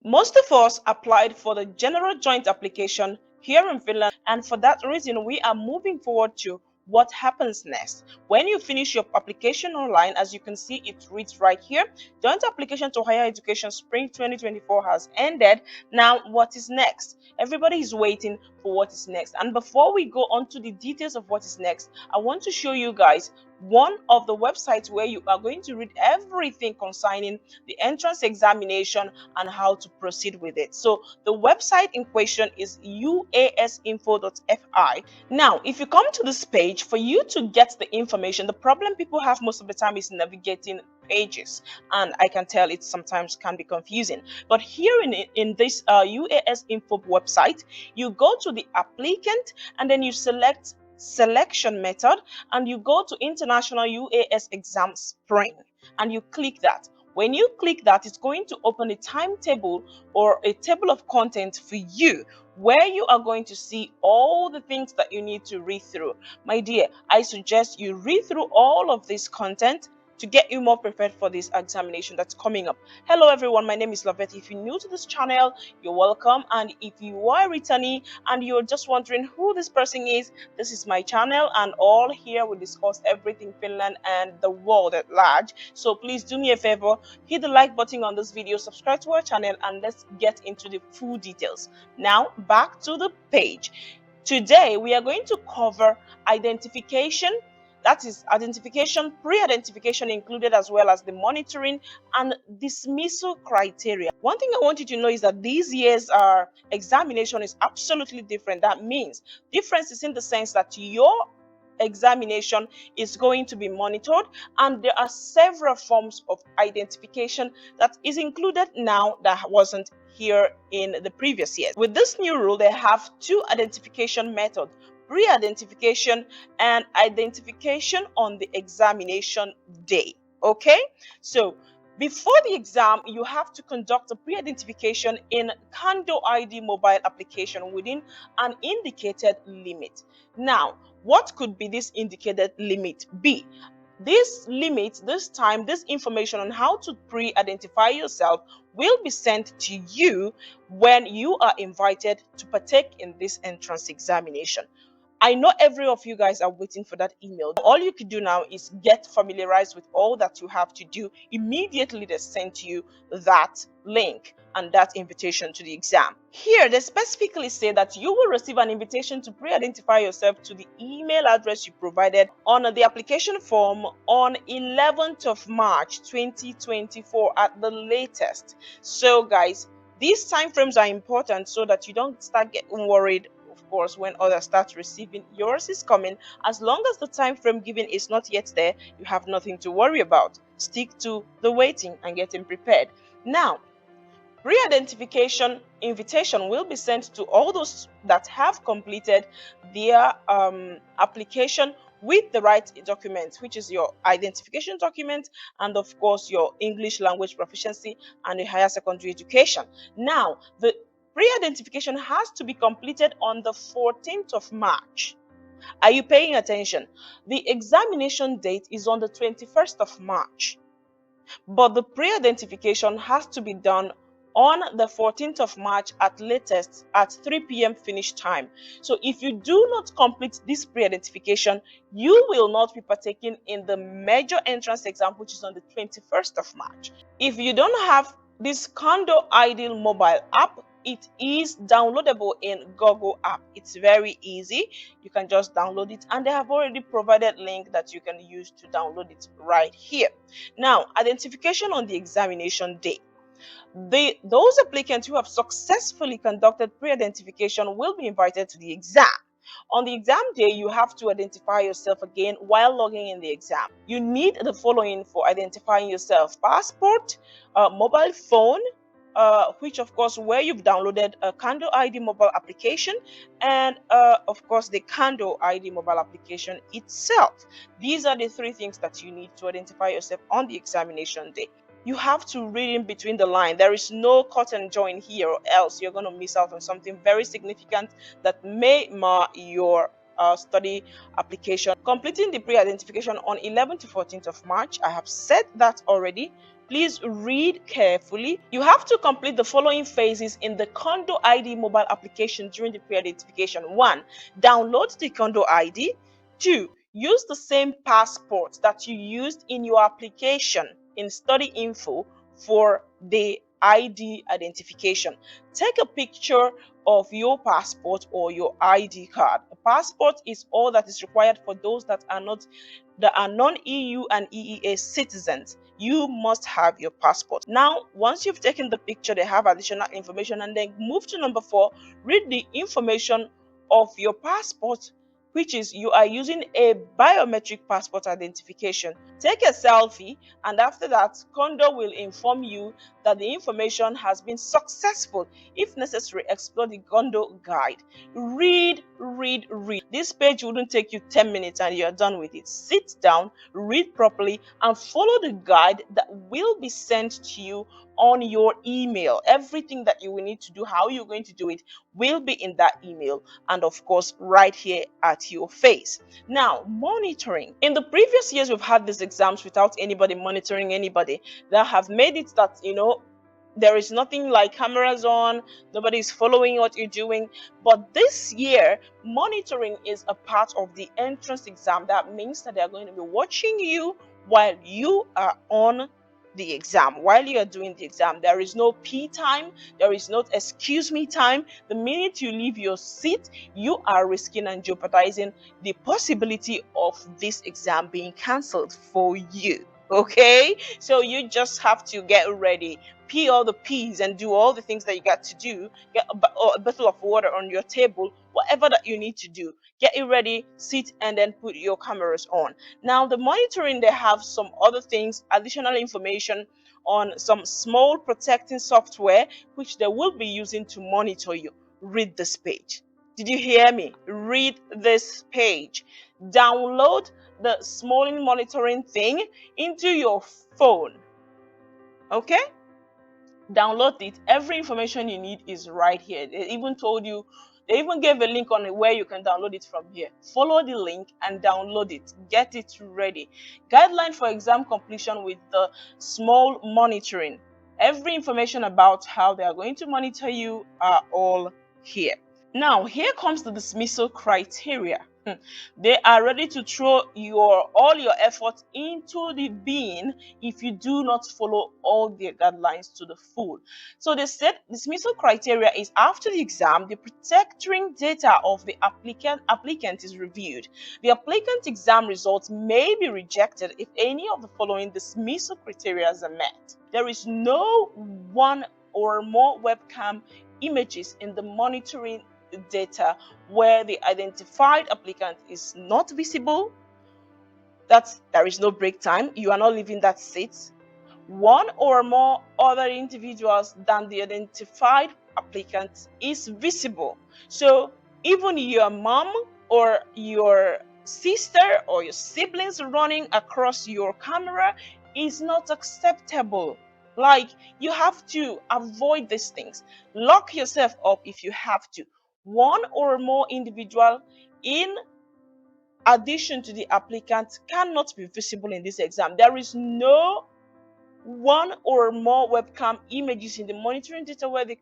Most of us applied for the general joint application here in Finland, and for that reason, we are moving forward to what happens next. When you finish your application online, as you can see, it reads right here, joint application to higher education spring 2024 has ended. Now, what is next? Everybody is waiting for what is next. And before we go on to the details of what is next, I want to show you guys one of the websites where you are going to read everything concerning the entrance examination and how to proceed with it. So the website in question is uasinfo.fi. Now, if you come to this page, for you to get the information, the problem people have most of the time is navigating pages, and I can tell it sometimes can be confusing. But here in this UAS info website, you go to the applicant and then you select selection method and you go to International UAS Exam Spring and you click that. When you click that, it's going to open a timetable or a table of content for you, where you are going to see all the things that you need to read through. My dear, I suggest you read through all of this content to get you more prepared for this examination that's coming up. Hello everyone, my name is Loveth. If you're new to this channel, you're welcome. And if you are returning and you're just wondering who this person is, this is my channel, and all here we discuss everything Finland and the world at large. So please do me a favor, hit the like button on this video, subscribe to our channel, and let's get into the full details. Now back to the page. Today we are going to cover identification. That is identification, pre-identification included, as well as the monitoring and dismissal criteria. One thing I want you to know is that these years examination is absolutely different. That means difference is in the sense that your examination is going to be monitored, and there are several forms of identification that is included now that wasn't here in the previous years. With this new rule, they have two identification methods: pre-identification and identification on the examination day. Okay, so before the exam, you have to conduct a pre-identification in Kando ID mobile application within an indicated limit. Now, what could be this indicated limit be? This limit, this time, this information on how to pre-identify yourself will be sent to you when you are invited to partake in this entrance examination. I know every of you guys are waiting for that email. All you can do now is get familiarized with all that you have to do. Immediately they send to you that link and that invitation to the exam. Here they specifically say that you will receive an invitation to pre-identify yourself to the email address you provided on the application form on 11th of March 2024 at the latest. So guys, these time frames are important so that you don't start getting worried. Of course, when others start receiving, yours is coming. As long as the time frame given is not yet there, you have nothing to worry about. Stick to the waiting and getting prepared. Now, pre-identification invitation will be sent to all those that have completed their application with the right documents, which is your identification document and of course your English language proficiency and your higher secondary education. Now, the pre-identification has to be completed on the 14th of March. Are you paying attention? The examination date is on the 21st of March, but the pre-identification has to be done on the 14th of March at latest at 3 p.m. finish time. So if you do not complete this pre-identification, you will not be partaking in the major entrance exam, which is on the 21st of March. If you don't have this Kando ID mobile app, it is downloadable in Google app. It's very easy. You can just download it, and they have already provided link that you can use to download it right here. Now, identification on the examination day. Those applicants who have successfully conducted pre-identification will be invited to the exam. On the exam day, you have to identify yourself again while logging in the exam. You need the following for identifying yourself: passport, mobile phone, which of course where you've downloaded a Kando ID mobile application, and of course the Kando ID mobile application itself. These are the three things that you need to identify yourself on the examination day. You have to read in between the line. There is no cut and join here, or else you're going to miss out on something very significant that may mar your study application. Completing the pre-identification on 11th to 14th of March. I have said that already. Please read carefully. You have to complete the following phases in the Condo ID mobile application during the pre-identification. 1. Download the Condo ID. 2. Use the same passport that you used in your application in study info for the ID identification. Take a picture of your passport or your ID card. A passport is all that is required for those that are non-EU and EEA citizens. You must have your passport. Now, once you've taken the picture, they have additional information, and then move to number 4. Read the information of your passport, which is you are using a biometric passport identification. Take a selfie, and after that, Condo will inform you that the information has been successful. If necessary, explore the Condo guide. Read. This page wouldn't take you 10 minutes and you're done with it. Sit down, read properly, and follow the guide that will be sent to you on your email. Everything that you will need to do, how you're going to do it, will be in that email, and of course right here at your face. Now, monitoring. In the previous years, we've had these exams without anybody monitoring anybody. That have made it that, there is nothing like cameras on, nobody is following what you're doing. But this year, monitoring is a part of the entrance exam. That means that they're going to be watching you while you are on the exam, while you are doing the exam. There is no P time, there is no excuse me time. The minute you leave your seat, you are risking and jeopardizing the possibility of this exam being cancelled for you. Okay, so you just have to get ready, pee all the peas and do all the things that you got to do. Get a bottle of water on your table, whatever that you need to do. Get it ready, sit, and then put your cameras on. Now, the monitoring, they have some other things, additional information on some small protecting software which they will be using to monitor you. Read this page. Did you hear me? Read this page. Download the small monitoring thing into your phone. Okay? Download it. Every information you need is right here. They even gave a link on where you can download it from here. Follow the link and download it. Get it ready. Guideline for exam completion with the small monitoring. Every information about how they are going to monitor you are all here. Now, here comes the dismissal criteria. They are ready to throw all your efforts into the bin if you do not follow all their guidelines to the full. So they said dismissal criteria is after the exam, the protecting data of the applicant is reviewed. The applicant exam results may be rejected if any of the following dismissal criteria are met. There is no one or more webcam images in the monitoring data where the identified applicant is not visible. There is no break time. You are not leaving that seat. One or more other individuals than the identified applicant is visible. So even your mom or your sister or your siblings running across your camera is not acceptable. Like, you have to avoid these things. Lock yourself up if you have to. One or more individual in addition to the applicant cannot be visible in this exam. There is no one or more webcam images in the monitoring data where the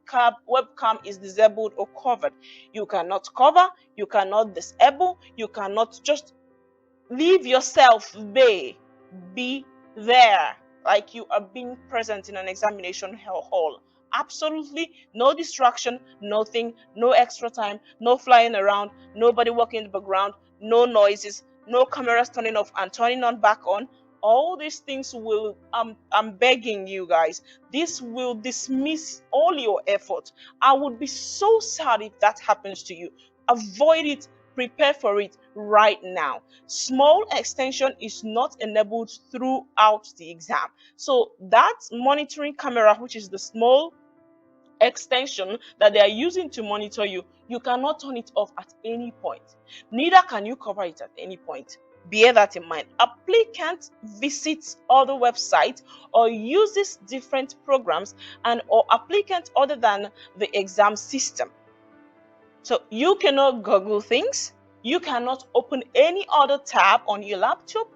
webcam is disabled or covered. You cannot cover, you cannot disable, you cannot just leave yourself be there like you are being present in an examination hall. Absolutely no distraction, nothing, no extra time, no flying around, nobody walking in the background, no noises, no cameras turning off and turning on back on. All these things will, I'm begging you guys, this will dismiss all your effort. I would be so sad if that happens to you. Avoid it. Prepare for it right now. Small extension is not enabled throughout the exam. So that monitoring camera, which is the small extension that they are using to monitor you, you cannot turn it off at any point. Neither can you cover it at any point. Bear that in mind. Applicant visits other websites or uses different programs or applicant other than the exam system. So you cannot Google things. You cannot open any other tab on your laptop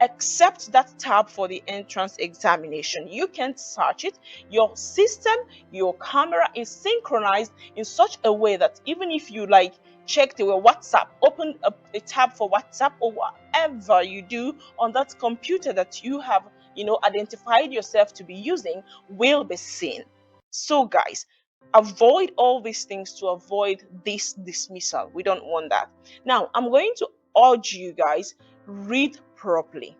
except that tab for the entrance examination. You can search it. Your system, your camera is synchronized in such a way that even if you like check the WhatsApp, open a tab for WhatsApp or whatever you do on that computer that you have, identified yourself to be using, will be seen. So guys, avoid all these things to avoid this dismissal. We don't want that. Now, I'm going to urge you guys, read properly.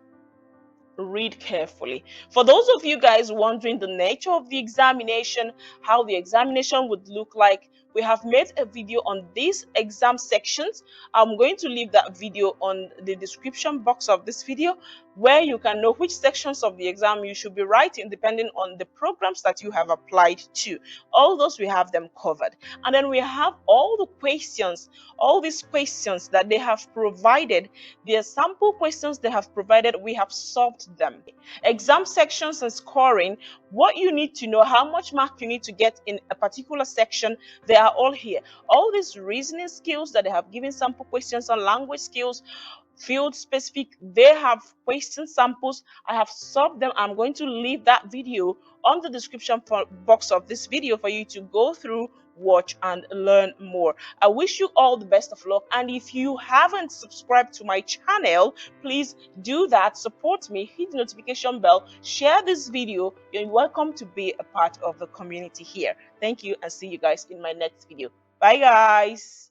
Read carefully. For those of you guys wondering the nature of the examination, how the examination would look like, we have made a video on these exam sections. I'm going to leave that video on the description box of this video, where you can know which sections of the exam you should be writing depending on the programs that you have applied to. All those, we have them covered. And then we have all the questions, all these questions that they have provided, their sample questions they have provided, we have solved them. Exam sections and scoring, what you need to know, how much mark you need to get in a particular section, they are all here. All these reasoning skills that they have given sample questions on, language skills, field specific, they have question samples. I have solved them. I'm going to leave that video on the description box of this video for you to go through, watch, and learn more. I wish you all the best of luck, and if you haven't subscribed to my channel, please do that. Support me, hit the notification bell, share this video. You're welcome to be a part of the community here. Thank you, and see you guys in my next video. Bye guys.